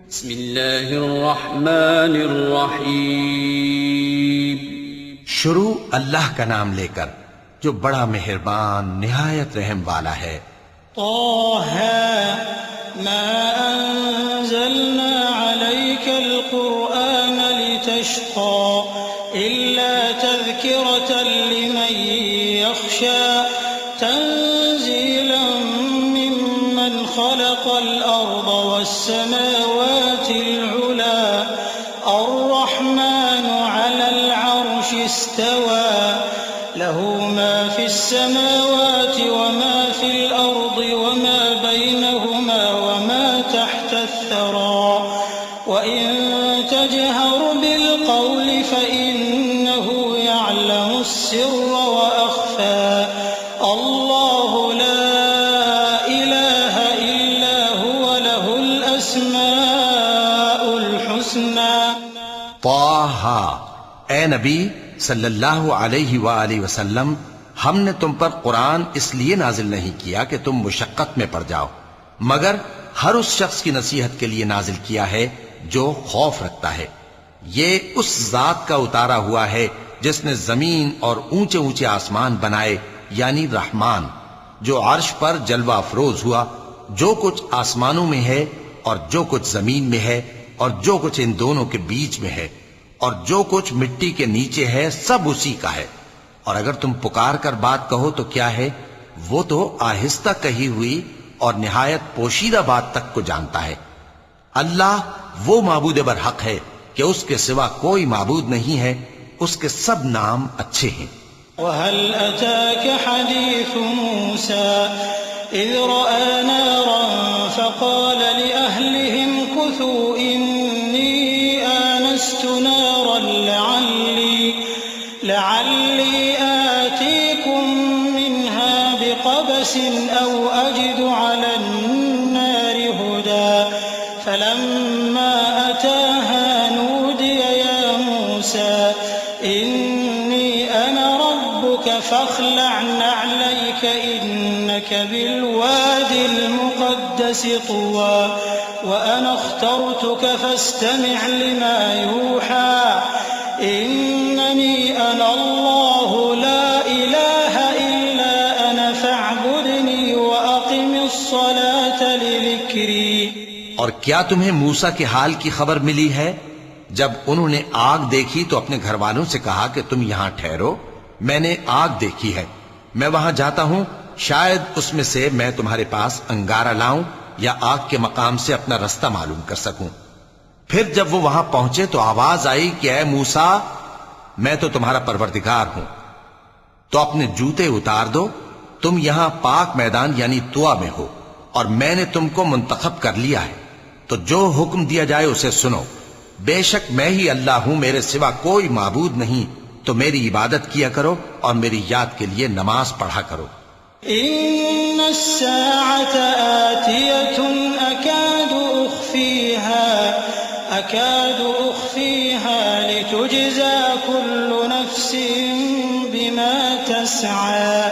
بسم اللہ الرحمن الرحیم. شروع اللہ کا نام لے کر جو بڑا مہربان نہایت رحم والا ہے. طه ما أنزلنا عليك القرآن لتشقى إلا تذكرة لمن يخشى تنزيلا ممن خلق الأرض والسماوات العلى الرحمن على العرش استوى له ما في السماوات وما في الأرض وما بينهما وما تحت الثرى وإن تجهر بالقول فإنه يعلم السر وأخفى الله لا إله إلا هو له الأسماء الحسنى. طه، اے نبی صلی اللہ علیہ وآلہ وسلم، ہم نے تم پر قرآن اس لیے نازل نہیں کیا کہ تم مشقت میں پڑ جاؤ، مگر ہر اس شخص کی نصیحت کے لیے نازل کیا ہے جو خوف رکھتا ہے. یہ اس ذات کا اتارا ہوا ہے جس نے زمین اور اونچے اونچے آسمان بنائے، یعنی رحمان، جو عرش پر جلوہ افروز ہوا. جو کچھ آسمانوں میں ہے اور جو کچھ زمین میں ہے اور جو کچھ ان دونوں کے بیچ میں ہے اور جو کچھ مٹی کے نیچے ہے، سب اسی کا ہے. اور اگر تم پکار کر بات کہو تو کیا ہے، وہ تو آہستہ کہی ہوئی اور نہایت پوشیدہ بات تک کو جانتا ہے. اللہ وہ معبود برحق ہے کہ اس کے سوا کوئی معبود نہیں ہے، اس کے سب نام اچھے ہیں. وهل أتاك حديث موسى إذ رأى نارا فقال لأهلهم كثوا إني آنست نارا لعلي آتيكم منها بقبس أو أجد على النار هدى فلما أتاها نودي يا موسى إني أنا ربك فاخلع نعليك إنك بالواد المقدس طوى وأنا اخترتك فاستمع لما يوحى إنني أنا الله لا إله إلا أنا فاعبدني وأقم الصلاة لذكري. اور کیا تمہیں موسیٰ کے حال کی خبر ملی ہے جب انہوں نے آگ دیکھی تو اپنے گھر والوں سے کہا کہ تم یہاں ٹھہرو، میں نے آگ دیکھی ہے، میں وہاں جاتا ہوں، شاید اس میں سے میں تمہارے پاس انگارہ لاؤں یا آگ کے مقام سے اپنا رستہ معلوم کر سکوں. پھر جب وہ وہاں پہنچے تو آواز آئی کہ اے موسیٰ، میں تو تمہارا پروردگار ہوں، تو اپنے جوتے اتار دو، تم یہاں پاک میدان یعنی طویٰ میں ہو اور میں نے تم کو منتخب کر لیا ہے، تو جو حکم دیا جائے اسے سنو. بے شک میں ہی اللہ ہوں، میرے سوا کوئی معبود نہیں، تو میری عبادت کیا کرو اور میری یاد کے لیے نماز پڑھا کرو. إن الساعة آتية أكاد أخفيها لتجزى كل نفس بما تسعى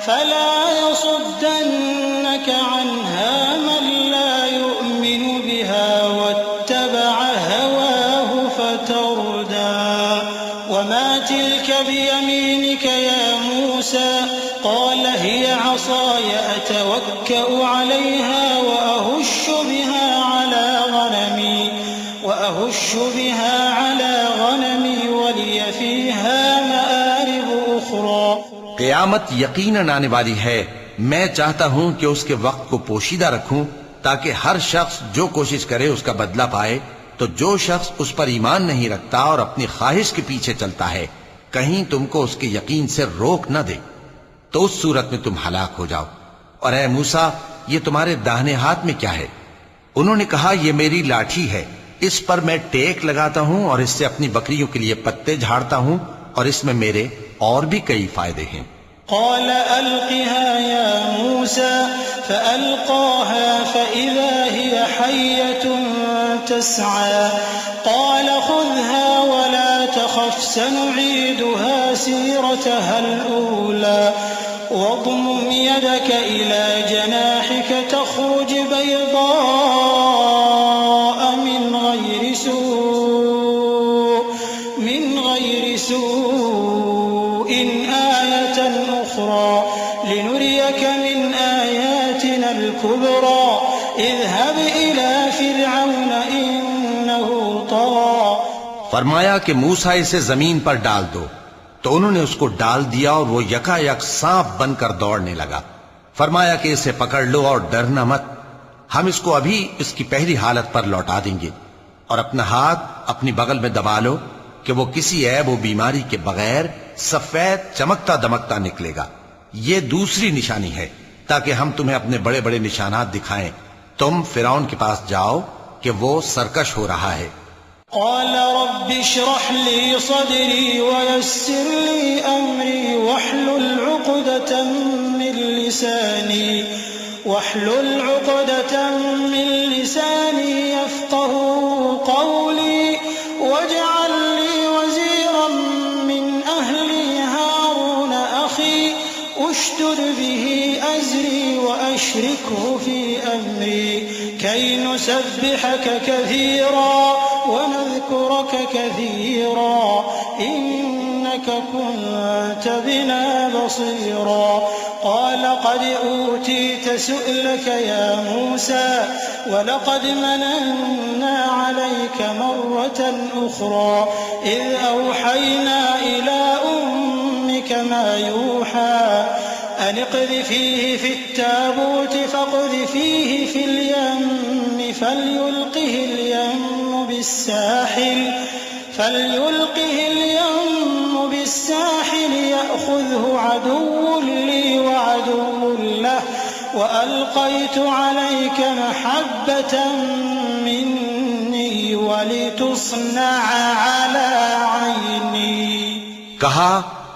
فلا يصدنك عنها من لا يؤمن بها واتبع هواه فتردى. وما تلك بيمينك يا موسى قال هي عصاي أتوكأ عليها وأهش بها على غنمي ولي فيها مآرب أخرى. قیامت یقیناً آنے والی ہے، میں چاہتا ہوں کہ اس کے وقت کو پوشیدہ رکھوں تاکہ ہر شخص جو کوشش کرے اس کا بدلہ پائے. تو جو شخص اس پر ایمان نہیں رکھتا اور اپنی خواہش کے پیچھے چلتا ہے، کہیں تم کو اس کے یقین سے روک نہ دے، تو اس صورت میں تم ہلاک ہو جاؤ. اور اے موسیٰ، یہ تمہارے داہنے ہاتھ میں کیا ہے؟ انہوں نے کہا یہ میری لاٹھی ہے، اس پر میں ٹیک لگاتا ہوں اور اس سے اپنی بکریوں کے لیے پتے جھاڑتا ہوں، اور اس میں میرے اور بھی کئی فائدے ہیں. قال ألقها يا موسى فألقاها فإذا هي حية تسعى قال خذها ولا تخف سنعيدها سيرتها الأولى واضمم يدك إلى جناحك تخرج بيضاء من فرمایا کہ موسیٰ اسے زمین پر ڈال دو، تو انہوں نے اس کو ڈال دیا اور وہ یکا یک سانپ بن کر دوڑنے لگا۔ فرمایا کہ اسے پکڑ لو اور ڈرنا مت، ہم اس کو ابھی اس کی پہلی حالت پر لوٹا دیں گے، اور اپنا ہاتھ اپنی بغل میں دبا لو کہ وہ کسی عیب و بیماری کے بغیر سفید چمکتا دمکتا نکلے گا۔ یہ دوسری نشانی ہے تاکہ ہم تمہیں اپنے بڑے بڑے نشانات دکھائیں۔ تم فرعون کے پاس جاؤ کہ وہ سرکش ہو رہا ہے۔ قال رب اشرح لي صدري ويسر لي أمري واحلل عقدة من لساني يفقهوا قولي واجعل لي وزيرا من أهلي هارون أخي اشدد به أزري وأشركه في أمري كي نسبحك كثيرا ونذكرك كثيرا إنك كنت بنا بصيرا قال قد أوتيت سؤلك يا موسى ولقد مننا عليك مرة أخرى إذ أوحينا إلى أمك ما يوحى أن اقذفيه في التابوت فاقذفيه في اليم فليلقه اليم بالساحل يأخذه عدو لي وعدو له وألقيت عليك محبة مني ولتصنع على عيني۔ کہا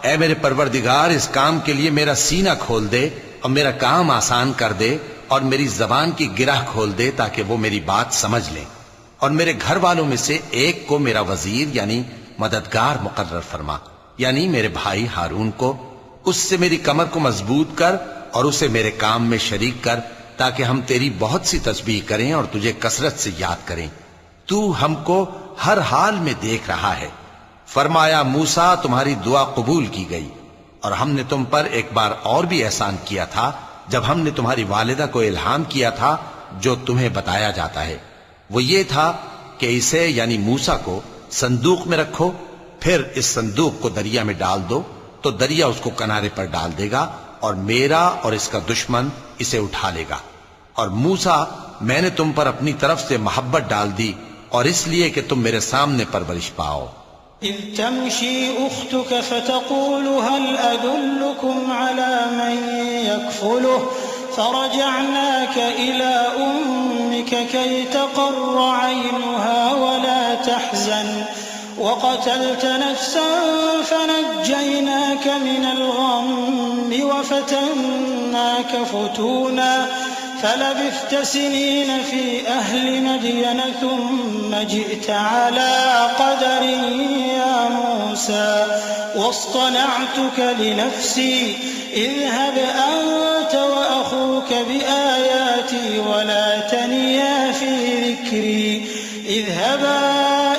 اے میرے پروردگار، اس کام کے لیے میرا سینہ کھول دے اور میرا کام آسان کر دے اور میری زبان کی گرہ کھول دے تاکہ وہ میری بات سمجھ لیں، اور میرے گھر والوں میں سے ایک کو میرا وزیر یعنی مددگار مقرر فرما، یعنی میرے بھائی ہارون کو۔ اس سے میری کمر کو مضبوط کر اور اسے میرے کام میں شریک کر تاکہ ہم تیری بہت سی تسبیح کریں اور تجھے کثرت سے یاد کریں۔ تو ہم کو ہر حال میں دیکھ رہا ہے۔ فرمایا موسیٰ تمہاری دعا قبول کی گئی، اور ہم نے تم پر ایک بار اور بھی احسان کیا تھا جب ہم نے تمہاری والدہ کو الہام کیا تھا جو تمہیں بتایا جاتا ہے۔ وہ یہ تھا کہ اسے یعنی موسیٰ کو صندوق میں رکھو، پھر اس صندوق کو دریا میں ڈال دو تو دریا اس کو کنارے پر ڈال دے گا اور میرا اور اس کا دشمن اسے اٹھا لے گا۔ اور موسیٰ میں نے تم پر اپنی طرف سے محبت ڈال دی اور اس لیے کہ تم میرے سامنے پرورش پاؤ۔ إذ تمشي أختك فتقول هل أدلكم على من يكفله فرجعناك إلى أمك كي تقر عينها ولا تحزن وقتلت نفسا فنجيناك من الغم وفتناك فتونا فلبثت سنين في أهل مدين ثم جئت على قدر يا موسى واصطنعتك لنفسي اذهب أنت وأخوك بآياتي ولا تنيا في ذكري اذهبا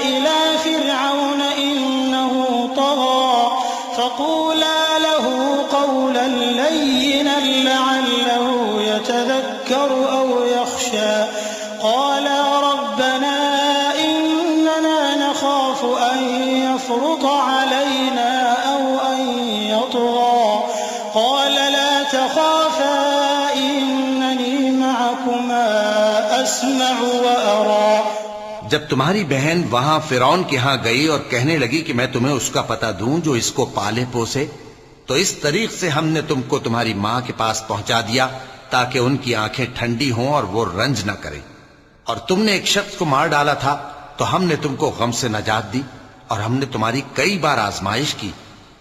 إلى فرعون إنه طغى فقولا له قولا لينا لعله يتذكر أو يخشى قالا ربنا إننا نخاف أن يفرط علينا أو أن يطغى قال لا تخافا إنني معكما أسمع وأرى۔ جب تمہاری بہن وہاں فرعون کے ہاں گئی اور کہنے لگی کہ میں تمہیں اس کا پتہ دوں جو اس کو پالے پوسے، تو اس طریق سے ہم نے تم کو تمہاری ماں کے پاس پہنچا دیا تاکہ ان کی آنکھیں ٹھنڈی ہوں اور وہ رنج نہ کریں۔ اور تم نے ایک شخص کو مار ڈالا تھا تو ہم نے تم کو غم سے نجات دی، اور ہم نے تمہاری کئی بار آزمائش کی،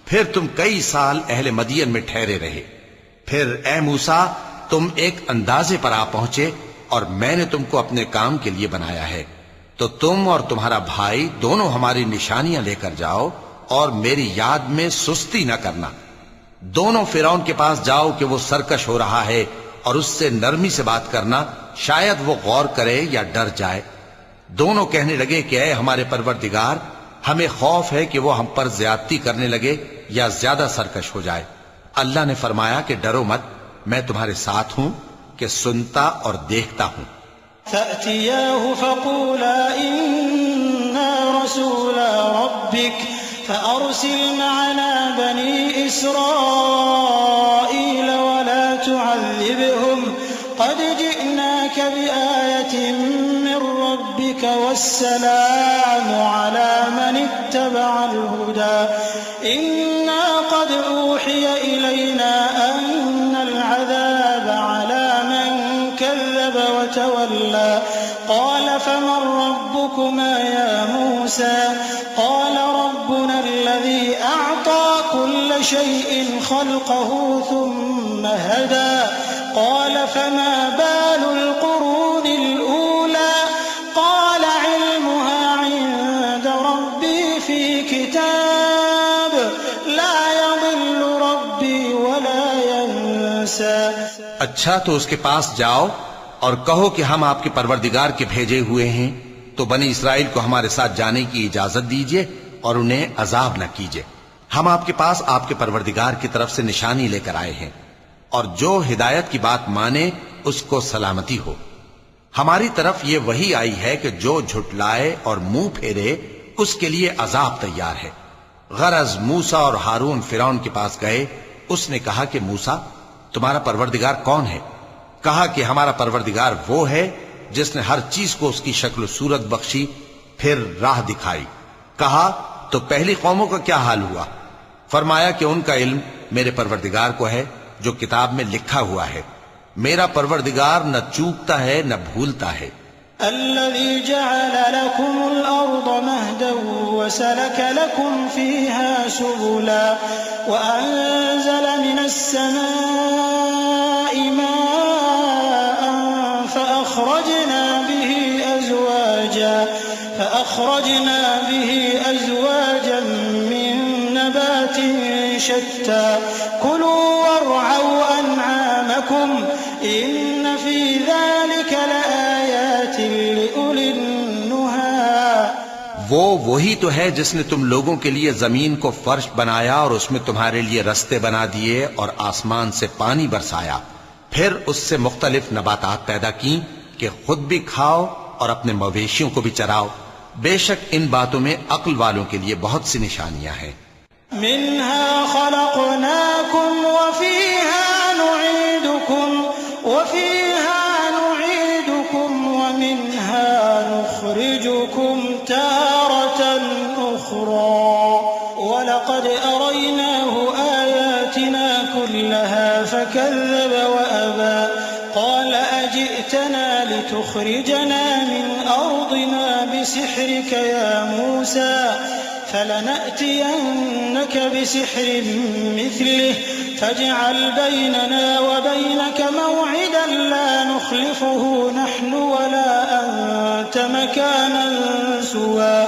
پھر تم کئی سال اہل مدین میں ٹھہرے رہے۔ پھر اے موسیٰ تم ایک اندازے پر آ پہنچے اور میں نے تم کو اپنے کام کے لیے بنایا ہے، تو تم اور تمہارا بھائی دونوں ہماری نشانیاں لے کر جاؤ اور میری یاد میں سستی نہ کرنا۔ دونوں فرعون کے پاس جاؤ کہ وہ سرکش ہو رہا ہے اور اس سے نرمی سے بات کرنا، شاید وہ غور کرے یا ڈر جائے۔ دونوں کہنے لگے کہ اے ہمارے پروردگار، ہمیں خوف ہے کہ وہ ہم پر زیادتی کرنے لگے یا زیادہ سرکش ہو جائے۔ اللہ نے فرمایا کہ ڈرو مت، میں تمہارے ساتھ ہوں کہ سنتا اور دیکھتا ہوں۔ فأتياه فقولا إنا رسولا ربك فأرسل معنا بني إسرائيل ولا تعذبهم قد جئناك بآية من ربك والسلام على من اتبع الهدى إنا قد أوحي إلينا أن العذاب على من كذب وتولى قال فمن ربكما يا موسى قال ربنا الذي أعطى كل شيء خلقه ثم هدى قال فما بال القرون الأولى قال علمها عند ربي في كتاب لا يضل ربي ولا ينسى. اچھا تو اس کے پاس جاؤ اور کہو کہ ہم آپ کے پروردگار کے بھیجے ہوئے ہیں، تو بنی اسرائیل کو ہمارے ساتھ جانے کی اجازت دیجیے اور انہیں عذاب نہ کیجیے. ہم آپ کے پاس آپ کے پروردگار کی طرف سے نشانی لے کر آئے ہیں، اور جو ہدایت کی بات مانے اس کو سلامتی ہو. ہماری طرف یہ وحی آئی ہے کہ جو جھٹلائے اور منہ پھیرے اس کے لیے عذاب تیار ہے. غرض موسیٰ اور ہارون فرعون کے پاس گئے. اس نے کہا کہ موسیٰ تمہارا پروردگار کون ہے؟ کہا کہ ہمارا پروردگار وہ ہے جس نے ہر چیز کو اس کی شکل و صورت بخشی، پھر راہ دکھائی. کہا تو پہلی قوموں کا کیا حال ہوا؟ فرمایا کہ ان کا علم میرے پروردگار کو ہے جو کتاب میں لکھا ہوا ہے. میرا پروردگار نہ چوکتا ہے نہ بھولتا ہے. الذي جعل لكم الأرض مهدا وسلك لكم فيها سبلا وأنزل من السماء ماء فأخرجنا به أزواجا من نبات شتى كلوا وارعوا أنعامكم إن في ذلك لآيات لأولي النهى. وہی تو ہے جس نے تم لوگوں کے لیے زمین کو فرش بنایا اور اس میں تمہارے لیے رستے بنا دیے اور آسمان سے پانی برسایا، پھر اس سے مختلف نباتات پیدا کی کہ خود بھی کھاؤ اور اپنے مویشیوں کو بھی چراؤ. بے شک ان باتوں میں عقل والوں کے لیے بہت سی نشانیاں ہیں. منها خلقناكم وفيها نعيدكم ومنها نخرجكم تارة أخرى ولقد أريناه آياتنا كلها فكذب وأبى قال أجئتنا لتخرجنا من أرضنا بسحرك يا موسى فلنأتينك بسحر مثله فاجعل بيننا وبينك موعدا لا نخلفه نحن ولا أنت مكانا سوى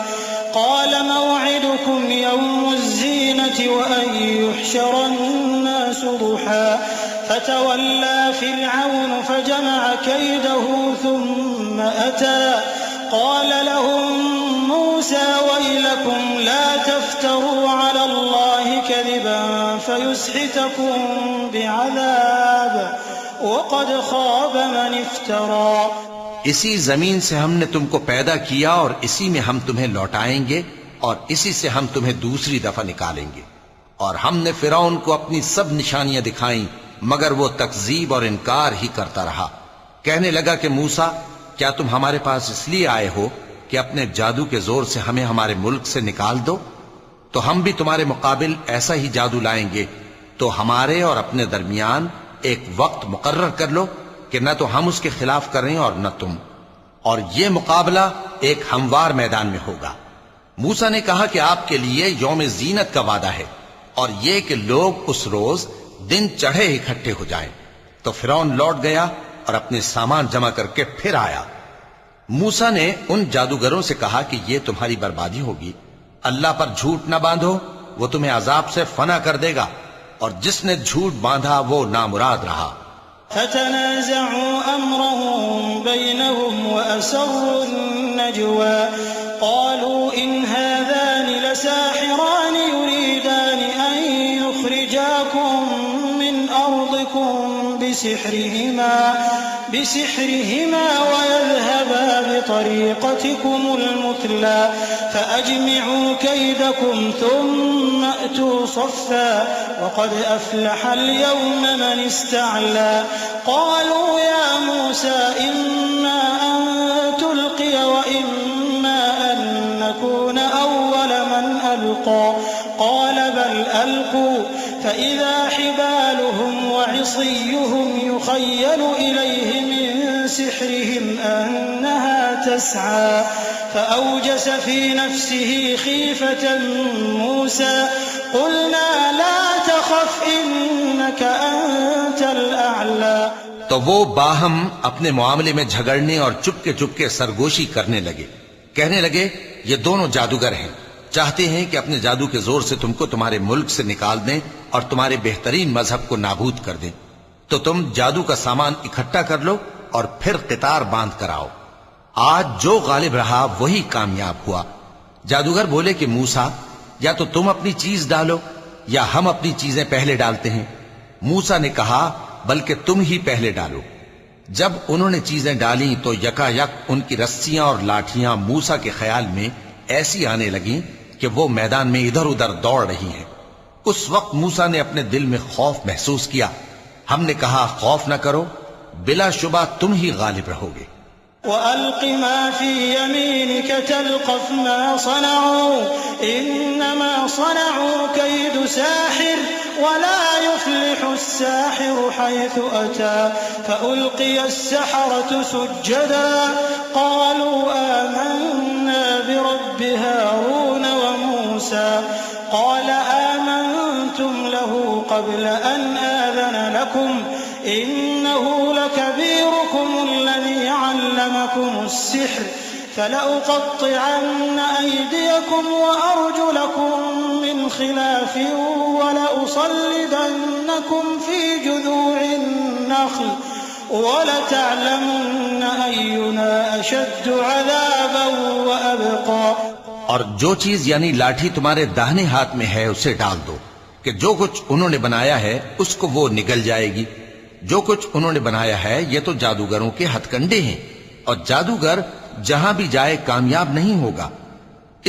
قال موعدكم يوم الزينة وأن يحشر الناس ضحى فتولى فرعون فجمع كيده ثم أتى قال لهم موسى ويلكم لا تفتروا على الله كذبا فيسحتكم بعذاب وقد خاب من افترى. اسی زمین سے ہم نے تم کو پیدا کیا اور اسی میں ہم تمہیں لوٹائیں گے اور اسی سے ہم تمہیں دوسری دفعہ نکالیں گے. اور ہم نے فرعون کو اپنی سب نشانیاں دکھائیں مگر وہ تکذیب اور انکار ہی کرتا رہا. کہنے لگا کہ موسیٰ کیا تم ہمارے پاس اس لیے آئے ہو کہ اپنے جادو کے زور سے ہمیں ہمارے ملک سے نکال دو؟ تو ہم بھی تمہارے مقابل ایسا ہی جادو لائیں گے. تو ہمارے اور اپنے درمیان ایک وقت مقرر کر لو کہ نہ تو ہم اس کے خلاف کریں اور نہ تم، اور یہ مقابلہ ایک ہموار میدان میں ہوگا. موسیٰ نے کہا کہ آپ کے لیے یوم زینت کا وعدہ ہے اور یہ کہ لوگ اس روز دن چڑھے اکٹھے ہو جائیں. تو فرعون لوٹ گیا اور اپنے سامان جمع کر کے پھر آیا. موسیٰ نے ان جادوگروں سے کہا کہ یہ تمہاری بربادی ہوگی. اللہ پر جھوٹ نہ باندھو، وہ تمہیں عذاب سے فنا کر دے گا، اور جس نے جھوٹ باندھا وہ نامراد رہا. فتنازعوا أمرهم بينهم وأسروا النجوى قالوا إن هذان لساحران يريدان أن يخرجاكم من أرضكم بسحرهما ويذهبا بطريقتكم المثلى فأجمعوا كيدكم ثم أتوا صفا وقد أفلح اليوم من استعلى قالوا يا موسى إما أن تلقي وإما أن نكون أول من ألقى قال بل ألقوا فإذا حبالهم وعصيهم يخيل إليه من سحرهم أنها تسعى فأوجس في نفسه خيفة موسى قلنا لا تخف إنك أنت الأعلى تو وہ باہم اپنے معاملے میں جھگڑنے اور چپکے سرگوشی کرنے لگے، کہنے لگے یہ دونوں جادوگر ہیں، چاہتے ہیں کہ اپنے جادو کے زور سے تم کو تمہارے ملک سے نکال دیں اور تمہارے بہترین مذہب کو نابود کر دیں، تو تم جادو کا سامان اکٹھا کر لو اور پھر قطار باندھ کر آؤ، آج جو غالب رہا وہی کامیاب ہوا۔ جادوگر بولے کہ موسیٰ یا تو تم اپنی چیز ڈالو یا ہم اپنی چیزیں پہلے ڈالتے ہیں۔ موسیٰ نے کہا بلکہ تم ہی پہلے ڈالو۔ جب انہوں نے چیزیں ڈالیں تو یکا یک ان کی رسیاں اور لاٹھیاں موسیٰ کے خیال میں ایسی آنے لگیں کہ وہ میدان میں ادھر ادھر دوڑ رہی ہیں۔ اس وقت موسیٰ نے اپنے دل میں خوف محسوس کیا، ہم نے کہا خوف نہ کرو، بلا شبہ تم ہی غالب رہو گے۔ وَأَلْقِ مَا فِي يَمِينِكَ تَلْقَفْ مَا صَنَعُوا إِنَّمَا صَنَعُوا كَيْدُ سَاحِرٍ وَلَا يُفْلِحُ السَّاحِرُ حَيْثُ أَتَى فَأُلْقِيَ السَّحَرَةُ سُجَّدًا قَالُوا آمَنَّا بِرَبِّ هَارُونَ وَمُوسَى قَالَ آمَنْتُمْ لَهُ قَبْلَ أَنْ آذَنَ لَكُمْ إِنَّهُ لَكَبِيرُكُمُ الَّذِي عَلَّمَكُمُ السِّحْرَ فَلَأُقَطِّعَنَّ أَيْدِيَكُمْ وَأَرْجُلَكُمْ مِنْ خِلَافٍ وَلَأُصَلِّبَنَّكُمْ فِي جُذُوعِ النَّخْلِ وَلَتَعْلَمُنَّ أَيُّنَا أَشَدُّ عَذَابًا وَأَبْقَى۔ اور جو چیز یعنی لاٹھی تمہارے داہنے ہاتھ میں ہے اسے ڈال دو کہ جو کچھ انہوں نے بنایا ہے اس کو وہ نگل جائے گی۔ جو کچھ انہوں نے بنایا ہے یہ تو جادوگروں کے ہتھ کنڈے ہیں، اور جادوگر جہاں بھی جائے کامیاب نہیں ہوگا۔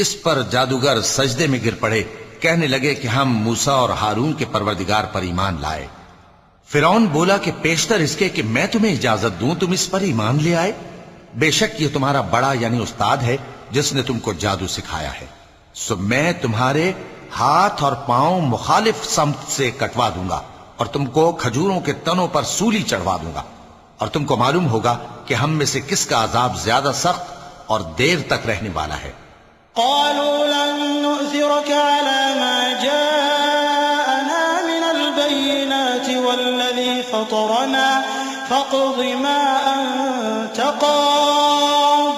اس پر جادوگر سجدے میں گر پڑے، کہنے لگے کہ ہم موسیٰ اور ہارون کے پروردگار پر ایمان لائے۔ فرعون بولا کہ پیشتر اس کے کہ میں تمہیں اجازت دوں تم اس پر ایمان لے آئے، بے شک یہ تمہارا بڑا یعنی استاد ہے جس نے تم کو جادو سکھایا ہے، سو میں تمہارے ہاتھ اور پاؤں مخالف سمت سے کٹوا دوں گا اور تم کو کھجوروں کے تنوں پر سولی چڑھوا دوں گا، اور تم کو معلوم ہوگا کہ ہم میں سے کس کا عذاب زیادہ سخت اور دیر تک رہنے والا ہے۔ قالوا لن نؤثرك على ما جاءنا من البينات والذي فطرنا فاقض ما أنت قاض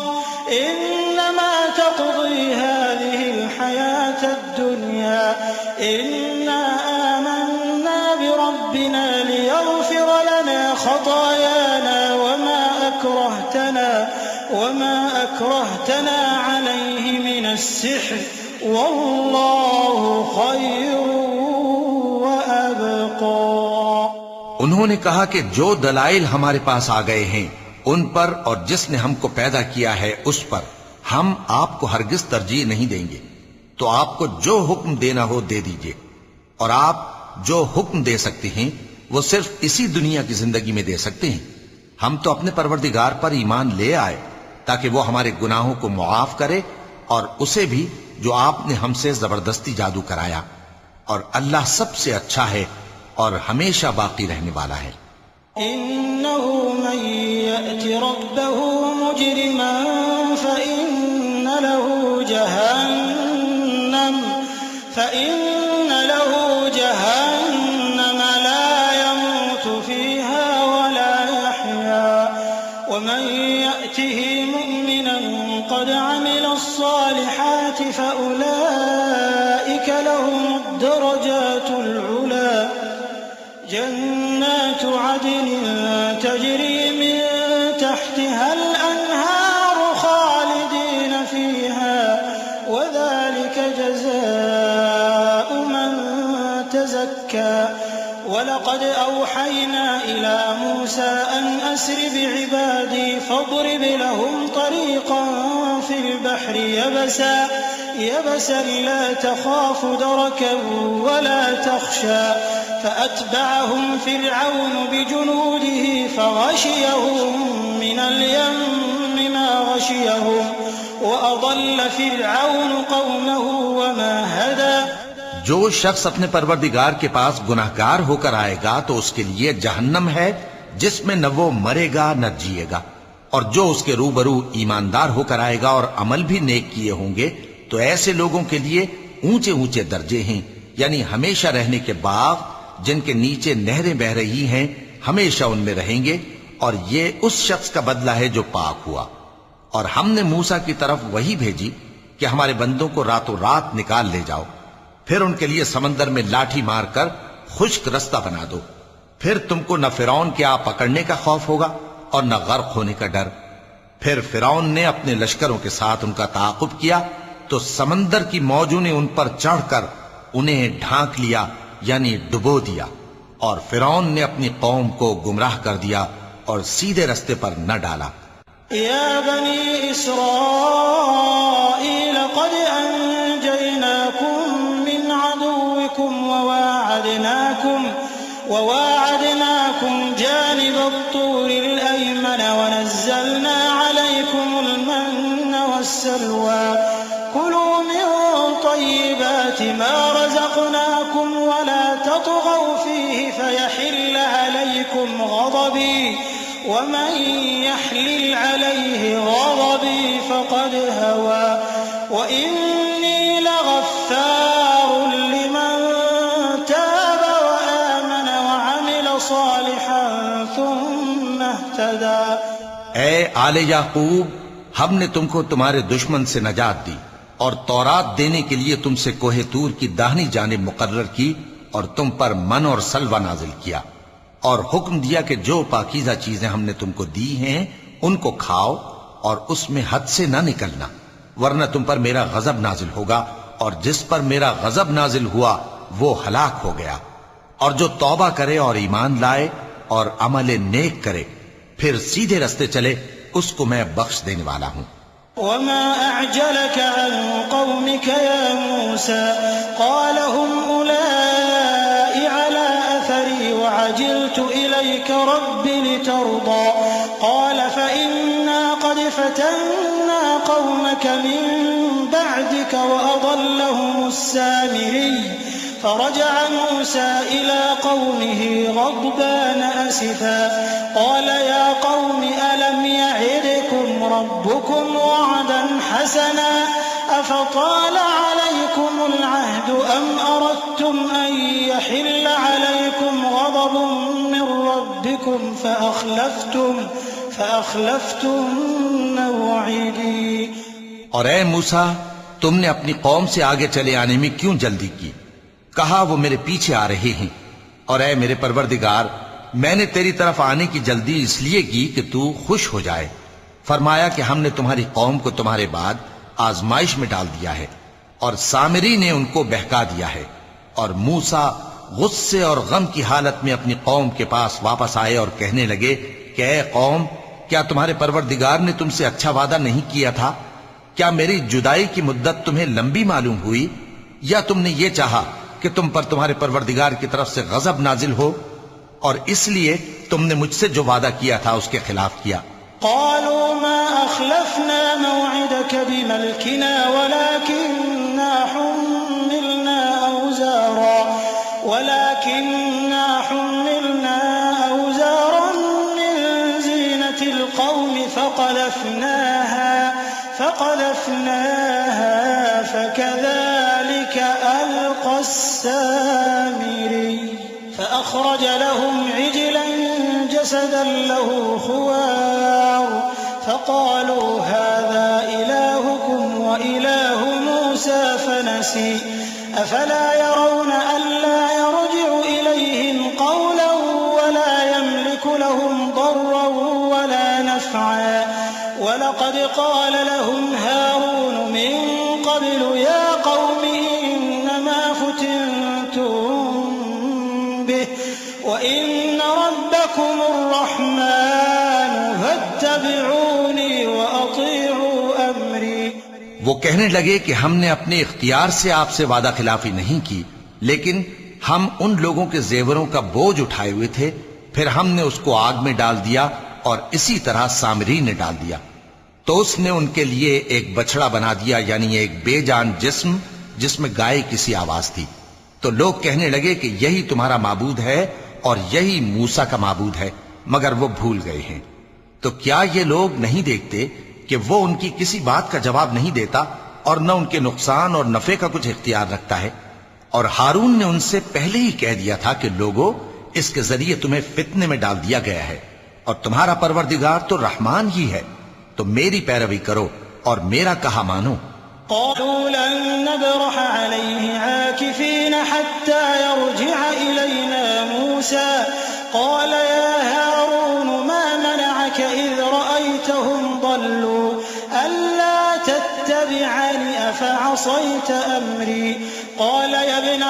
إنما تقضي هذه الحياة الدنيا إنا آمنا بربنا ليغفر لنا خطايانا وما أكرهتنا عليه من السحر والله خير وأبقى۔ انہوں نے کہا کہ جو دلائل ہمارے پاس آ گئے ہیں ان پر اور جس نے ہم کو پیدا کیا ہے اس پر ہم آپ کو ہرگز ترجیح نہیں دیں گے، تو آپ کو جو حکم دینا ہو دے دیجئے، اور آپ جو حکم دے سکتے ہیں وہ صرف اسی دنیا کی زندگی میں دے سکتے ہیں۔ ہم تو اپنے پروردگار پر ایمان لے آئے تاکہ وہ ہمارے گناہوں کو معاف کرے اور اسے بھی جو آپ نے ہم سے زبردستی جادو کرایا، اور اللہ سب سے اچھا ہے اور ہمیشہ باقی رہنے والا ہے۔ إنه من يأت ربه مجرما فإن له جهنم لا يموت فيها ولا يحيا ومن يأته مؤمنا قد عمل الصالحات فأولئك لهم الدرجات العلى جنات عدن تجري من تحتها الأنهار خالدين فيها وذلك جزاء من تزكى وَلَقَدْ أَوْحَيْنَا إِلَى مُوسَىٰ أَنْ أَسْرِ بِعِبَادِي فَاضْرِبْ لَهُمْ طَرِيقًا فِي الْبَحْرِ يَبَسًا لَّا تَخَافُ دَرَكًا وَلَا تَخْشَىٰ فَأَتْبَعَهُمْ فِرْعَوْنُ بِجُنُودِهِ فَغَشِيَهُم مِّنَ الْيَمِّ مَا غَشِيَهُمْ وَأَضَلَّ فِرْعَوْنُ قَوْمَهُ وَمَا هَدَىٰ۔ جو شخص اپنے پروردگار کے پاس گناہگار ہو کر آئے گا تو اس کے لیے جہنم ہے جس میں نہ وہ مرے گا نہ جیے گا، اور جو اس کے روبرو ایماندار ہو کر آئے گا اور عمل بھی نیک کیے ہوں گے تو ایسے لوگوں کے لیے اونچے اونچے درجے ہیں، یعنی ہمیشہ رہنے کے باغ جن کے نیچے نہریں بہ رہی ہیں، ہمیشہ ان میں رہیں گے، اور یہ اس شخص کا بدلہ ہے جو پاک ہوا۔ اور ہم نے موسیٰ کی طرف وہی بھیجی کہ ہمارے بندوں کو راتوں رات نکال لے جاؤ، پھر ان کے لیے سمندر میں لاٹھی مار کر خشک رستہ بنا دو، پھر تم کو نہ فرعون کے آ پکڑنے کا خوف ہوگا اور نہ غرق ہونے کا ڈر۔ پھر فرعون نے اپنے لشکروں کے ساتھ ان کا تعاقب کیا تو سمندر کی موجوں نے ان پر چڑھ کر انہیں ڈھانک لیا، یعنی ڈبو دیا، اور فرعون نے اپنی قوم کو گمراہ کر دیا اور سیدھے رستے پر نہ ڈالا۔ يا بني إسرائيل قد أنجيناكم من عدوكم وواعدناكم جانب الطور الأيمن ونزلنا عليكم المن والسلوى كلوا من طيبات ما رزقناكم ولا تطغوا فيه فيحل عليكم غضبي ومن يحلل عليه غضبي فقد هوى وإني لغفار لمن تاب وآمن وعمل صالحا ثم اهتدى۔ اے آل یعقوب، ہم نے تم کو تمہارے دشمن سے نجات دی اور تورات دینے کے لیے تم سے کوہ طور کی داہنی جانب مقرر کی اور تم پر من اور سلوہ نازل کیا، اور حکم دیا کہ جو پاکیزہ چیزیں ہم نے تم کو دی ہیں ان کو کھاؤ اور اس میں حد سے نہ نکلنا، ورنہ تم پر میرا غضب نازل ہوگا، اور جس پر میرا غضب نازل ہوا وہ ہلاک ہو گیا۔ اور جو توبہ کرے اور ایمان لائے اور عمل نیک کرے پھر سیدھے رستے چلے، اس کو میں بخش دینے والا ہوں۔ وما أعجلك عن قومك يا موسى قال هم أولئك على أثري وعجلت إليك رب لترضى قال فإنا قد فتنا قومك من بعدك وأضلهم السامري فرجع موسى إلى قومه غضبان أسفا قال يا قوم ألم يعدكم ربكم وعدا حسنا أفطال عليكم العهد أم أردتم أن يحل عليكم غضب من ربكم فأخلفتم موعدي۔ اور اے موسیٰ، تم نے اپنی قوم سے آگے چلے آنے میں کیوں جلدی کی؟ کہا وہ میرے پیچھے آ رہے ہیں، اور اے میرے پروردگار، میں نے تیری طرف آنے کی جلدی اس لیے کی کہ تو خوش ہو جائے۔ فرمایا کہ ہم نے تمہاری قوم کو تمہارے بعد آزمائش میں ڈال دیا ہے، اور سامری نے ان کو بہکا دیا ہے۔ اور موسیٰ غصے اور غم کی حالت میں اپنی قوم کے پاس واپس آئے اور کہنے لگے کہ اے قوم، کیا تمہارے پروردگار نے تم سے اچھا وعدہ نہیں کیا تھا؟ کیا میری جدائی کی مدت تمہیں لمبی معلوم ہوئی، یا تم نے یہ چاہا کہ تم پر تمہارے پروردگار کی طرف سے غضب نازل ہو، اور اس لیے تم نے مجھ سے جو وعدہ کیا تھا اس کے خلاف کیا؟ قالوا ما أخلفنا موعدك بملكنا ولكننا حملنا أوزارا من زينة القوم فقذفناها فكذلك ألقى السامري فأخرج لهم عجلا جسدا له خوار فقالوا هذا إلهكم وإله موسى فنسي أفلا يرون ألا يرجع إليهم قولا ولا يملك لهم ضرا ولا نفعا ولقد قال لهم هارون من قبل يا قوم إنما فتنتم به وہ کہنے لگے کہ ہم نے اپنے اختیار سے آپ سے وعدہ خلافی نہیں کی، لیکن ہم ان لوگوں کے زیوروں کا بوجھ اٹھائے ہوئے تھے، پھر ہم نے اس کو آگ میں ڈال دیا اور اسی طرح سامری نے ڈال دیا۔ تو اس نے ان کے لیے ایک بچڑا بنا دیا، یعنی ایک بے جان جسم جس میں گائے کسی آواز تھی۔ تو لوگ کہنے لگے کہ یہی تمہارا معبود ہے اور یہی موسیٰ کا معبود ہے، مگر وہ بھول گئے ہیں۔ تو کیا یہ لوگ نہیں دیکھتے کہ وہ ان کی کسی بات کا جواب نہیں دیتا اور نہ ان کے نقصان اور نفع کا کچھ اختیار رکھتا ہے؟ اور ہارون نے ان سے پہلے ہی کہہ دیا تھا کہ لوگو، اس کے ذریعے تمہیں فتنے میں ڈال دیا گیا ہے، اور تمہارا پروردگار تو رحمان ہی ہے، تو میری پیروی کرو اور میرا کہا مانو۔ قالوا لن نبرح عليه عاكفين حتى يرجع إلينا موسى قال يا هارون ما منعك إذ رأيتهم ضلوا ألا تتبعني أفعصيت أمري قال يا ابن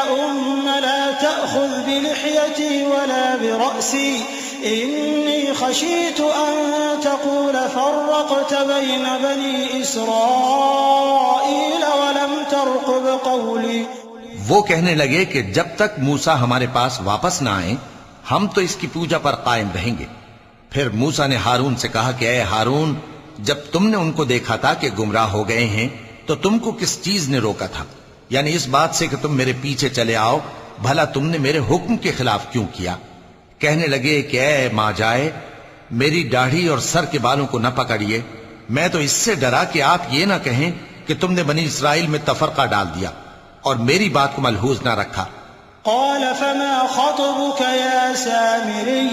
لا تأخذ بلحيتي ولا برأسي إني خشيت أن تقول فرقت بين بني إسرائيل ولم ترقب قولي۔ وہ کہنے لگے کہ جب تک موسیٰ ہمارے پاس واپس نہ آئیں ہم تو اس کی پوجا پر قائم رہیں گے۔ پھر موسیٰ نے ہارون سے کہا کہ اے ہارون، جب تم نے ان کو دیکھا تھا کہ گمراہ ہو گئے ہیں تو تم کو کس چیز نے روکا تھا؟ یعنی اس بات سے کہ تم میرے پیچھے چلے آؤ، بھلا تم نے میرے حکم کے خلاف کیوں کیا؟ کہنے لگے کہ اے ماں جائے، میری داڑھی اور سر کے بالوں کو نہ پکڑیے، میں تو اس سے ڈرا کہ آپ یہ نہ کہیں کہ تم نے بنی اسرائیل میں تفرقہ ڈال دیا اور میری بات کو ملحوظ نہ رکھا۔ قال فما خطبك يا سامري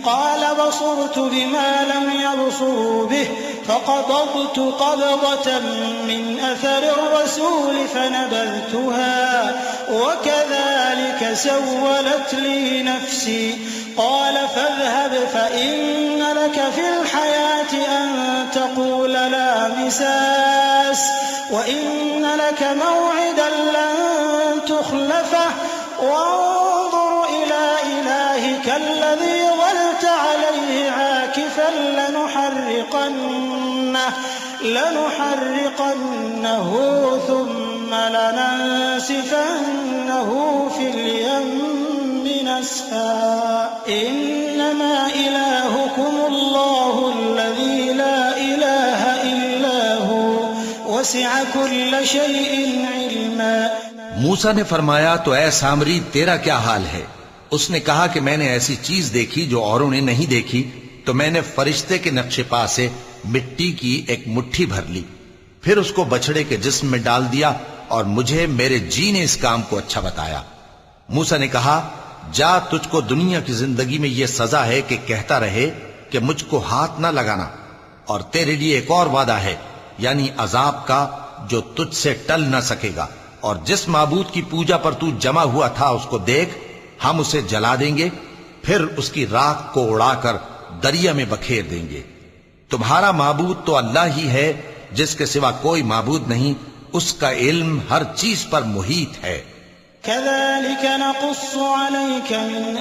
قال بصرت بما لم يبصروا به فقبضت قبضة من أثر الرسول فنبذتها وكذلك سولت لي نفسي قال فاذهب فإن لك في الحياة أن تقول لا مساس وإن لك موعدا لن تخلفه وانظر إلى إلهك الذي ظلت عليه عاكفا لنحرقنه ثم لننسفنه في اليم نسفا إنما إلهكم الله الذي لا إله إلا هو وسع كل شيء علما۔ موسیٰ نے فرمایا تو اے سامری تیرا کیا حال ہے؟ اس نے کہا کہ میں نے ایسی چیز دیکھی جو اوروں نے نہیں دیکھی، تو میں نے فرشتے کے نقش پا سے مٹی کی ایک مٹھی بھر لی، پھر اس کو بچڑے کے جسم میں ڈال دیا اور مجھے میرے جی نے اس کام کو اچھا بتایا۔ موسیٰ نے کہا جا، تجھ کو دنیا کی زندگی میں یہ سزا ہے کہ کہتا رہے کہ مجھ کو ہاتھ نہ لگانا، اور تیرے لیے ایک اور وعدہ ہے، یعنی عذاب کا جو تجھ سے ٹل نہ سکے گا، اور جس معبود کی پوجا پر تو جمع ہوا تھا اس کو دیکھ، ہم اسے جلا دیں گے، پھر اس کی راکھ کو اڑا کر دریا میں بکھیر دیں گے۔ تمہارا معبود تو اللہ ہی ہے، جس کے سوا کوئی معبود نہیں، اس کا علم ہر چیز پر محیط ہے۔ كذلك نقص عليك من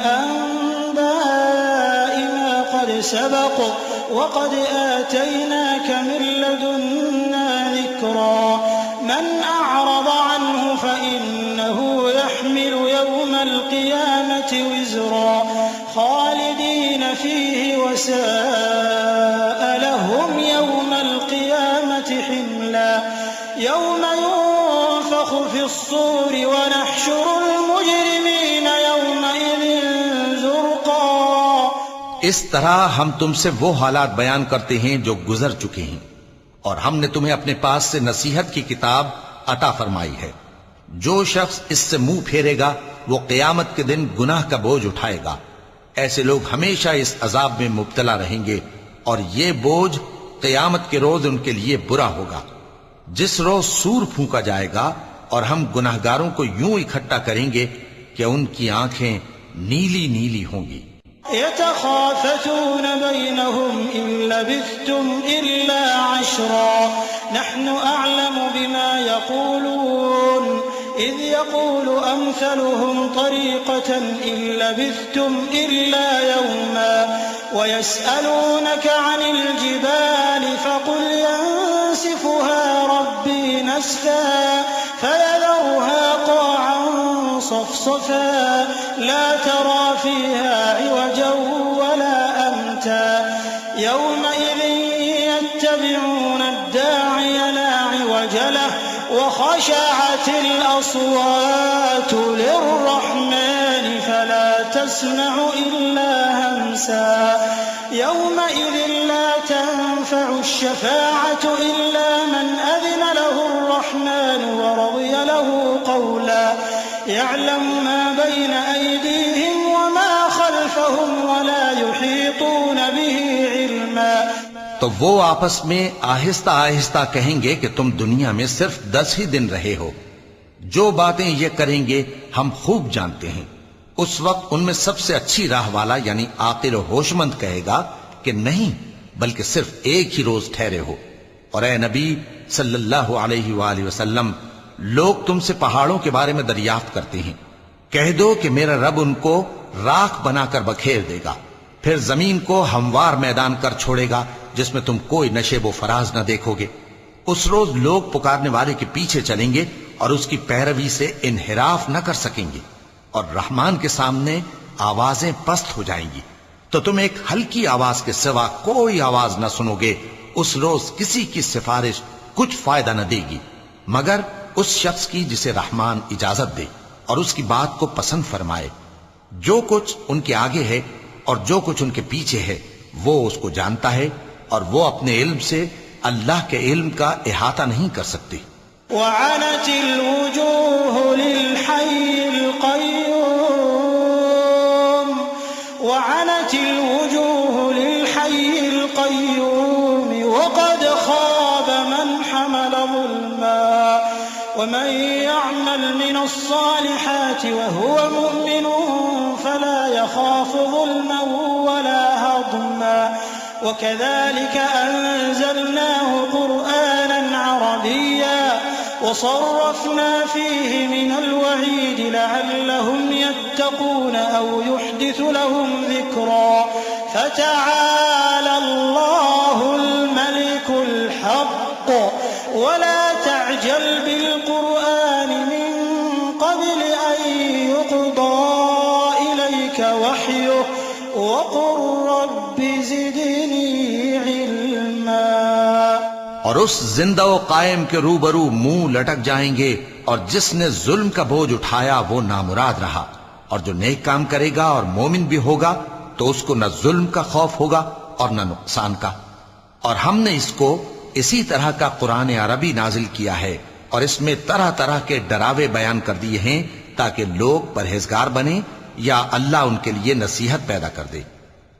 أنباء ما قد سبق وقد آتيناك من لدنا ذكرا من أعرض عنه فإنه يحمل يوم القيامة وزرا خالدين فيه وساء لهم يوم القيامة حملا يوم ينفخ في الصور ونحشر المجرمين يومئذ زرقا۔ اس طرح ہم تم سے وہ حالات بیان کرتے ہیں جو گزر چکے ہیں، اور ہم نے تمہیں اپنے پاس سے نصیحت کی کتاب عطا فرمائی ہے۔ جو شخص اس سے منہ پھیرے گا وہ قیامت کے دن گناہ کا بوجھ اٹھائے گا۔ ایسے لوگ ہمیشہ اس عذاب میں مبتلا رہیں گے، اور یہ بوجھ قیامت کے روز ان کے لیے برا ہوگا، جس روز سور پھونکا جائے گا اور ہم گناہگاروں کو یوں اکٹھا کریں گے کہ ان کی آنکھیں نیلی نیلی ہوں گی۔ يتخافتون بينهم إن لبثتم إلا عشرا نحن أعلم بما يقولون إذ يقول أمثلهم طريقة إن لبثتم إلا يوما ويسألونك عن الجبال فقل ينسفها ربي نسفا فيذرها قاعا صفصفا لا ترى فيها عوجا ولا أمتا يومئذ يتبعون الداعي لا عوج له وخشعت الأصوات للرحمن فلا تسمع إلا همسا يومئذ لا تنفع الشفاعة إلا من أذن له الرحمن ورضي له قولا يعلم ما بين أيديهم وما خلفهم ولا يحيطون به علما. تو وہ آپس میں آہستہ آہستہ کہیں گے کہ تم دنیا میں صرف 10 ہی دن رہے ہو. جو باتیں یہ کریں گے ہم خوب جانتے ہیں. اس وقت ان میں سب سے اچھی راہ والا یعنی عاقل و ہوش مند کہے گا کہ نہیں بلکہ صرف ایک ہی روز ٹھہرے ہو. اور اے نبی صلی اللہ علیہ وآلہ وسلم لوگ تم سے پہاڑوں کے بارے میں دریافت کرتے ہیں. کہہ دو کہ میرا رب ان کو راکھ بنا کر بکھیر دے گا، پھر زمین کو ہموار میدان کر چھوڑے گا جس میں تم کوئی نشیب و فراز نہ دیکھو گے. اس روز لوگ پکارنے والے کے پیچھے چلیں گے اور اس کی پیروی سے انحراف نہ کر سکیں گے، اور رحمان کے سامنے آوازیں پست ہو جائیں گی تو تم ایک ہلکی آواز کے سوا کوئی آواز نہ سنو گے. اس روز کسی کی سفارش کچھ فائدہ نہ دے گی مگر اس شخص کی جسے رحمان اجازت دے اور اس کی بات کو پسند فرمائے. جو کچھ ان کے آگے ہے اور جو کچھ ان کے پیچھے ہے وہ اس کو جانتا ہے، اور وہ اپنے علم سے اللہ کے علم کا احاطہ نہیں کر سکتے. وعنت الوجوه للحي القيوم وقد خاب من حمل ظلما ومن يعمل من الصالحات وهو مؤمن فلا يخاف ظلما ولا هضما وكذلك أنزلناه قرآنا عربيا وصرفنا فيه من الوعيد لعلهم يتقون أو يحدث لهم ذكرا فتعالى الله الملك الحق ولا تعجل بالقرآن من قبل أن يقضى إليك وحيه وقل رب زدني علما. اور اس زندہ و قائم کے روبرو منہ لٹک جائیں گے، اور جس نے ظلم کا بوجھ اٹھایا وہ نامراد رہا، اور جو نیک کام کرے گا اور مومن بھی ہوگا تو اس کو نہ ظلم کا خوف ہوگا اور نہ نقصان کا. اور ہم نے اس کو اسی طرح کا قرآن عربی نازل کیا ہے، اور اس میں طرح طرح کے ڈراوے بیان کر دیے ہیں تاکہ لوگ پرہیزگار بنیں یا اللہ ان کے لیے نصیحت پیدا کر دے.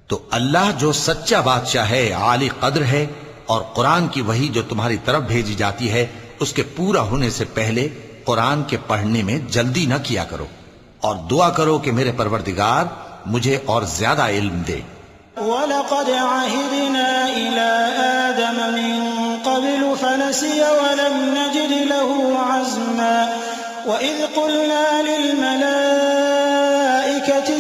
تو اللہ جو سچا بادشاہ ہے، عالی قدر ہے، اور قرآن کی وحی جو تمہاری طرف بھیجی جاتی ہے اس کے پورا ہونے سے پہلے قرآن کے پڑھنے میں جلدی نہ کیا کرو، اور دعا کرو کہ میرے پروردگار مجھے اور زیادہ علم دے. وَلَقَدْ عَهِدْنَا إِلَىٰ آدَمَ مِن قَبْلُ فَنَسِيَ وَلَمْ نَجِدْ لَهُ عَزْمًا وَإِذْ قُلْنَا لِلْمَلَائِكَةِ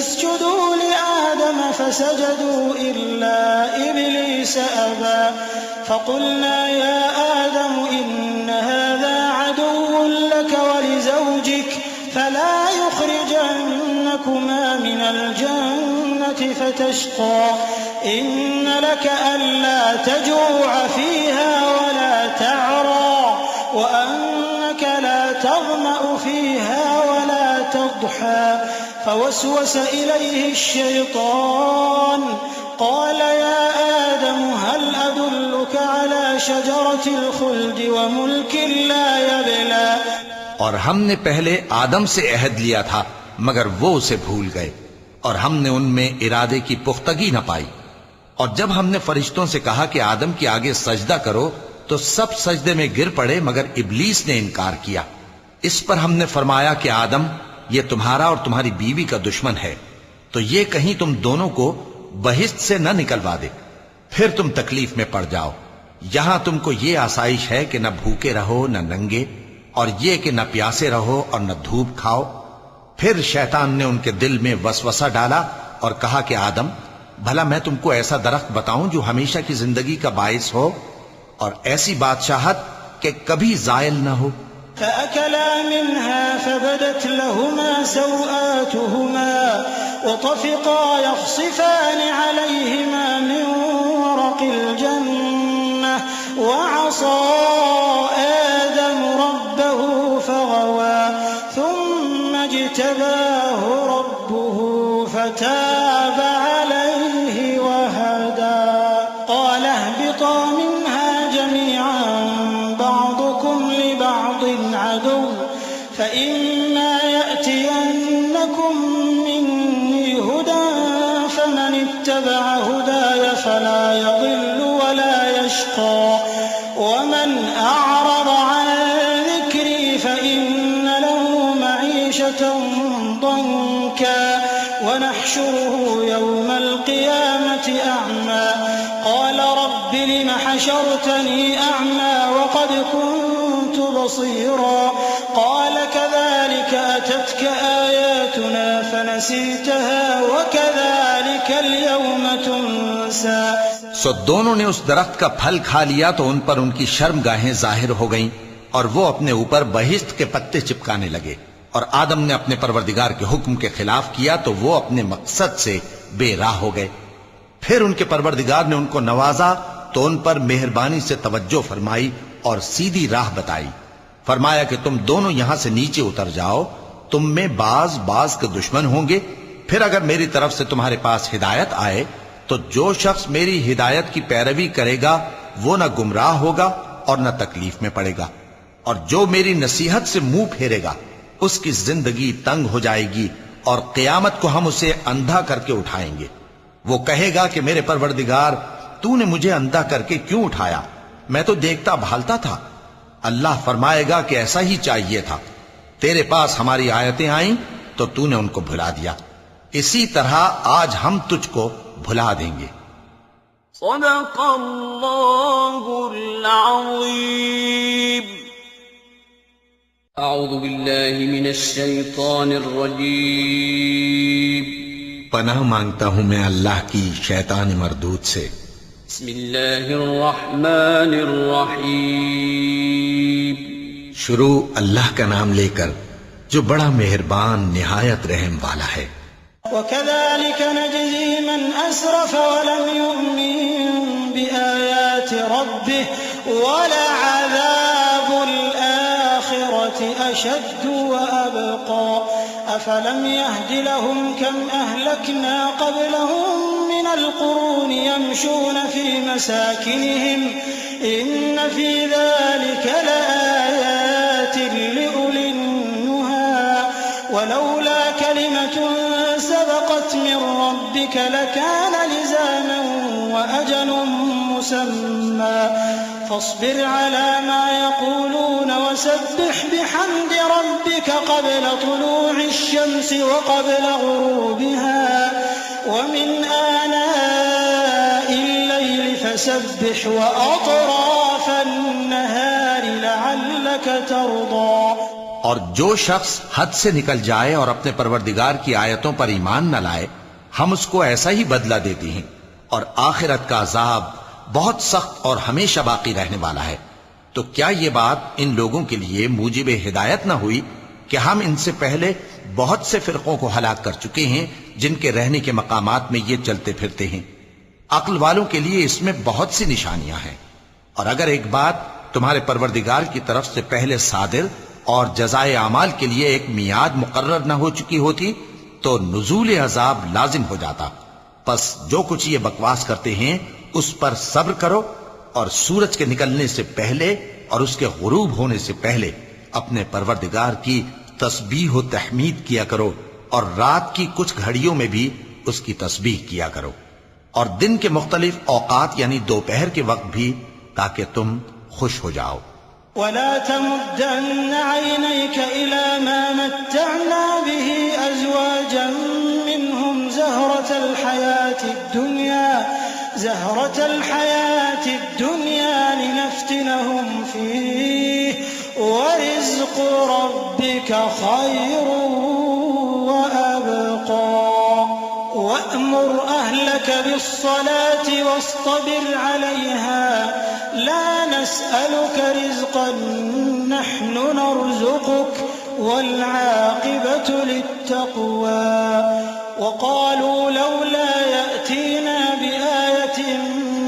اسْجُدُوا لِآدَمَ فَسَجَدُوا إِلَّا إِبْلِيسَ أَبَىٰ فَقُلْنَا يَا آدَمُ إِنَّ هَٰذَا عَدُوٌّ لَّكَ وَلِزَوْجِكَ فَلَا يُخْرِجَنَّكُمَا مِنَ الْجَنَّةِ فَتَشْقَىٰ إِنَّ لَكَ أَلَّا تَجُوعَ فِيهَا وَلَا تَعْرَىٰ وَأَنَّكَ لَا تَظْمَأُ فِيهَا وَلَا تَضْحَىٰ فوسوس إليه الشيطان قال يا آدم هل أدلك على شجرة الخلد وملك لا يبلى. اور ہم نے پہلے آدم سے عہد لیا تھا مگر وہ اسے بھول گئے، اور ہم نے ان میں ارادے کی پختگی نہ پائی. اور جب ہم نے فرشتوں سے کہا کہ آدم کے آگے سجدہ کرو تو سب سجدے میں گر پڑے مگر ابلیس نے انکار کیا. اس پر ہم نے فرمایا کہ آدم یہ تمہارا اور تمہاری بیوی کا دشمن ہے، تو یہ کہیں تم دونوں کو بہشت سے نہ نکلوا دے، پھر تم تکلیف میں پڑ جاؤ. یہاں تم کو یہ آسائش ہے کہ نہ بھوکے رہو نہ ننگے، اور یہ کہ نہ پیاسے رہو اور نہ دھوپ کھاؤ. پھر شیطان نے ان کے دل میں وسوسہ ڈالا اور کہا کہ آدم بھلا میں تم کو ایسا درخت بتاؤں جو ہمیشہ کی زندگی کا باعث ہو، اور ایسی بادشاہت کہ کبھی زائل نہ ہو۔ فأكلا منها فبدت لهما سوآتهما وطفقا يخصفان عليهما من ورق الجنة وعصى آدم ربه فغوى ثم اجتباه ربه فتاب عليه وهدى قال اهبطا منها جميعا بعضكم لبعض عدو فإما يأتينكم مني هدى فمن اتبع هداي فلا يضل ولا يشقى ومن أعرض عن ذكري فإن له معيشة ضنكا ونحشره يوم القيامة أعمى قال رب لم حشرتني أعمى وقد كنت بصيرا قال كذلك أتتك آياتنا فنسيتها وكذلك اليوم تنسى۔ سو دونوں نے اس درخت کا پھل کھا لیا تو ان پر ان کی شرم گاہیں ظاہر ہو گئیں اور وہ اپنے اوپر بہشت کے پتے چپکانے لگے، اور آدم نے اپنے پروردگار کے حکم کے خلاف کیا تو وہ اپنے مقصد سے بے راہ ہو گئے۔ پھر ان کے پروردگار نے ان کو نوازا تو ان پر مہربانی سے توجہ فرمائی اور سیدھی راہ بتائی۔ فرمایا کہ تم دونوں یہاں سے نیچے اتر جاؤ، تم میں بعض کے دشمن ہوں گے، پھر اگر میری طرف سے تمہارے پاس ہدایت آئے تو جو شخص میری ہدایت کی پیروی کرے گا وہ نہ گمراہ ہوگا اور نہ تکلیف میں پڑے گا، اور جو میری نصیحت سے منہ پھیرے گا اس کی زندگی تنگ ہو جائے گی، اور قیامت کو ہم اسے اندھا کر کے اٹھائیں گے۔ وہ کہے گا کہ میرے پروردگار تو نے مجھے اندھا کر کے کیوں اٹھایا، میں تو دیکھتا بھالتا تھا۔ اللہ فرمائے گا کہ ایسا ہی چاہیے تھا، تیرے پاس ہماری آیتیں آئیں تو تو نے ان کو بھلا دیا، اسی طرح آج ہم تجھ کو بھلا دیں گے۔ صدق اللہ العظیم۔ اعوذ باللہ من الشیطان الرجیم۔ پناہ مانگتا ہوں میں اللہ کی شیطان مردود سے۔ بسم اللہ الرحمن الرحیم۔ شروع اللہ کا نام لے کر جو بڑا مہربان نہایت رحم والا ہے۔ وكذلك نجزي من أسرف ولم يؤمن بآيات ربه ولعذاب الآخرة أشد وأبقى أفلم يهد لهم كم أهلكنا قبلهم من القرون يمشون في مساكنهم إن في ذلك لآيات لأولي النهى ولولا كلمة سبقت من ربك لكان لزاما وأجل مسمى فاصبر على ما يقولون وسبح بحمد ربك قبل طلوع الشمس وقبل غروبها ومن آناء الليل فسبح وأطراف النهار لعلك ترضى۔ اور جو شخص حد سے نکل جائے اور اپنے پروردگار کی آیتوں پر ایمان نہ لائے ہم اس کو ایسا ہی بدلہ دیتے ہیں، اور آخرت کا عذاب بہت سخت اور ہمیشہ باقی رہنے والا ہے۔ تو کیا یہ بات ان لوگوں کے لیے موجب ہدایت نہ ہوئی کہ ہم ان سے پہلے بہت سے فرقوں کو ہلاک کر چکے ہیں جن کے رہنے کے مقامات میں یہ چلتے پھرتے ہیں۔ عقل والوں کے لیے اس میں بہت سی نشانیاں ہیں، اور اگر ایک بات تمہارے پروردگار کی طرف سے پہلے صادر اور جزائے اعمال کے لیے ایک میعاد مقرر نہ ہو چکی ہوتی تو نزول عذاب لازم ہو جاتا۔ پس جو کچھ یہ بکواس کرتے ہیں اس پر صبر کرو، اور سورج کے نکلنے سے پہلے اور اس کے غروب ہونے سے پہلے اپنے پروردگار کی تسبیح و تحمید کیا کرو، اور رات کی کچھ گھڑیوں میں بھی اس کی تسبیح کیا کرو، اور دن کے مختلف اوقات یعنی دوپہر کے وقت بھی، تاکہ تم خوش ہو جاؤ۔ ولا تمدن عينيك إلى ما متعنا به أزواجا منهم زهرة الحياة الدنيا لنفتنهم فيه ورزق ربك خير وأبقى وأمر أهلك بالصلاة واصطبر عليها لا نسألك رزقا نحن نرزقك والعاقبة للتقوى وقالوا لولا يأتينا بآية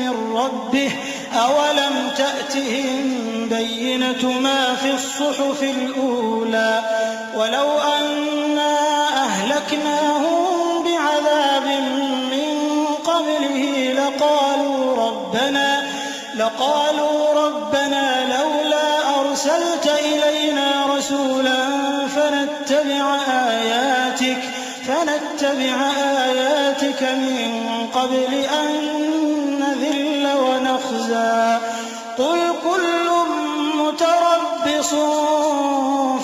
من ربه أولم تأتهم بينة ما في الصحف الأولى ولو أنا أهلكناهم بعذاب من قبله لقالوا ربنا لولا أرسلت إلينا رسولا فنتبع آياتك من قبل أن نذل ونخزى قل كل متربص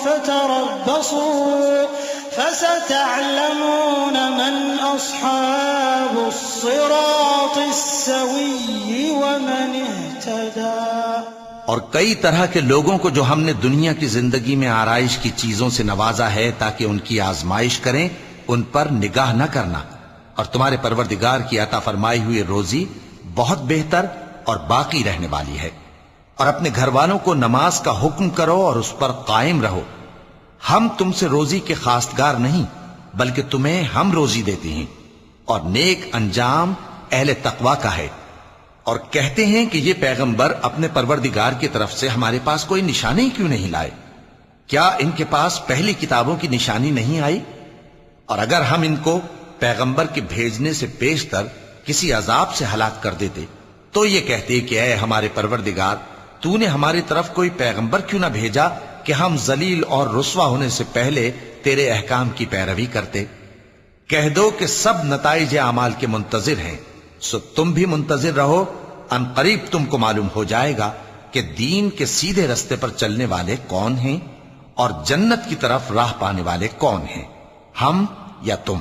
فتربصوا فستعلمون من أصحاب الصراط السوي ومن اهتدى. اور کئی طرح کے لوگوں کو جو ہم نے دنیا کی زندگی میں آرائش کی چیزوں سے نوازا ہے تاکہ ان کی آزمائش کریں، ان پر نگاہ نہ کرنا، اور تمہارے پروردگار کی عطا فرمائی ہوئی روزی بہت بہتر اور باقی رہنے والی ہے. اور اپنے گھر والوں کو نماز کا حکم کرو اور اس پر قائم رہو. ہم تم سے روزی کے خواستگار نہیں بلکہ تمہیں ہم روزی دیتے ہیں، اور نیک انجام اہل تقوی کا ہے. اور کہتے ہیں کہ یہ پیغمبر اپنے پروردگار کی طرف سے ہمارے پاس کوئی نشانی کیوں نہیں لائے؟ کیا ان کے پاس پہلی کتابوں کی نشانی نہیں آئی؟ اور اگر ہم ان کو پیغمبر کے بھیجنے سے بیشتر کسی عذاب سے ہلاک کر دیتے تو یہ کہتے کہ اے ہمارے پروردگار، تو نے ہماری طرف کوئی پیغمبر کیوں نہ بھیجا کہ ہم ذلیل اور رسوا ہونے سے پہلے تیرے احکام کی پیروی کرتے. کہہ دو کہ سب نتائج اعمال کے منتظر ہیں، سو تم بھی منتظر رہو. ان قریب تم کو معلوم ہو جائے گا کہ دین کے سیدھے رستے پر چلنے والے کون ہیں اور جنت کی طرف راہ پانے والے کون ہیں، ہم یا تم.